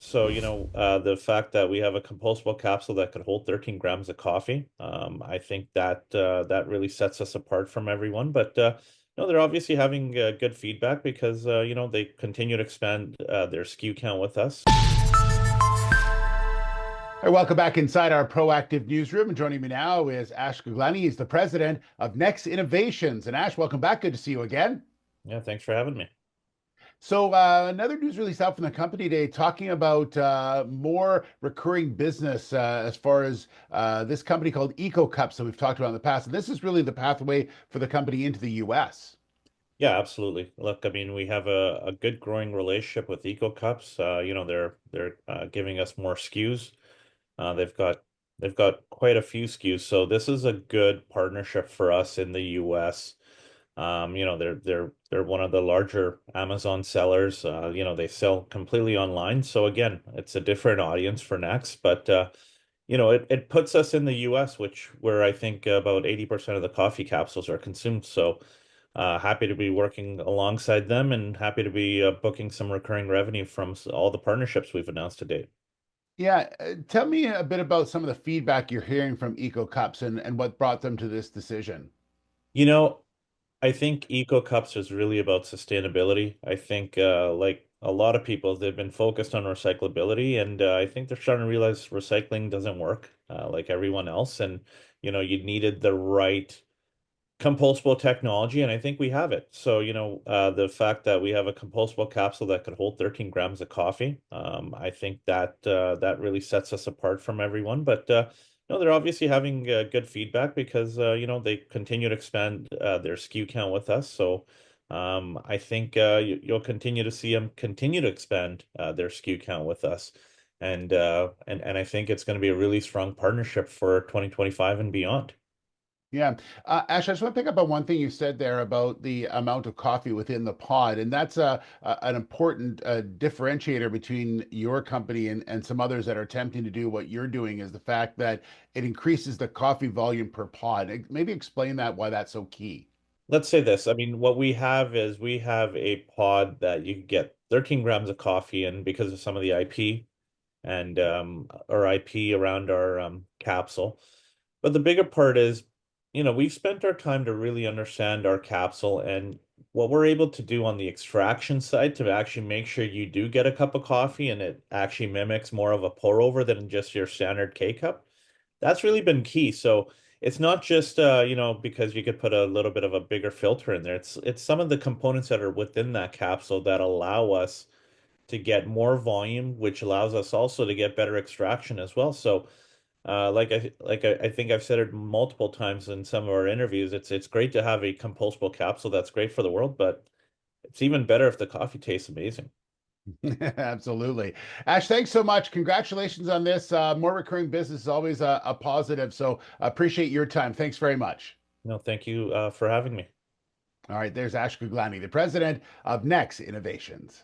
So, the fact that we have a compostable capsule that could hold 13 grams of coffee, I think that that really sets us apart from everyone. But no, they're obviously having good feedback because they continue to expand their SKU count with us. Hey, welcome back inside our proactive newsroom. And joining me now is Ash Guglani. He's the president of Next Innovations. And Ash, welcome back. Good to see you again. Yeah, thanks for having me. So, another news release out from the company today talking about more recurring business as far as this company called Eco Cups that we've talked about in the past. And this is really the pathway for the company into the US. Yeah, absolutely. Look, I mean, we have a good growing relationship with Eco Cups. They're giving us more SKUs. They've got quite a few SKUs, so this is a good partnership for us in the US. They're one of the larger Amazon sellers. They sell completely online. So again, it's a different audience for Next, but it puts us in the US, which where I think about 80% of the coffee capsules are consumed. So happy to be working alongside them and happy to be booking some recurring revenue from all the partnerships we've announced to date. Yeah, tell me a bit about some of the feedback you're hearing from Eco Cups and what brought them to this decision. You know, I think Eco Cups is really about sustainability. I think, like a lot of people, they've been focused on recyclability, and I think they're starting to realize recycling doesn't work like everyone else. And you needed the right compostable technology, and I think we have it. So, the fact that we have a compostable capsule that could hold 13 grams of coffee, I think that that really sets us apart from everyone. But no, they're obviously having good feedback because they continue to expand their SKU count with us. So, I think you'll continue to see them continue to expand their SKU count with us. And I think it's going to be a really strong partnership for 2025 and beyond. Yeah. Ash, I just want to pick up on one thing you said there about the amount of coffee within the pod. And that's an important differentiator between your company and some others that are attempting to do what you're doing is the fact that it increases the coffee volume per pod. Maybe explain that, why that's so key. Let's say this. I mean, what we have is we have a pod that you can get 13 grams of coffee in because of some of the IP and our IP around our capsule. But the bigger part is, we've spent our time to really understand our capsule and what we're able to do on the extraction side to actually make sure you do get a cup of coffee and it actually mimics more of a pour over than just your standard K cup. That's really been key. So it's not just because you could put a little bit of a bigger filter in there. It's some of the components that are within that capsule that allow us to get more volume, which allows us also to get better extraction as well. So I think I've said it multiple times in some of our interviews, it's great to have a compostable capsule that's great for the world, but it's even better if the coffee tastes amazing. Absolutely. Ash, thanks so much. Congratulations on this. More recurring business is always a positive. So appreciate your time. Thanks very much. No, thank you for having me. All right, there's Ash Guglani, the president of Next Innovations.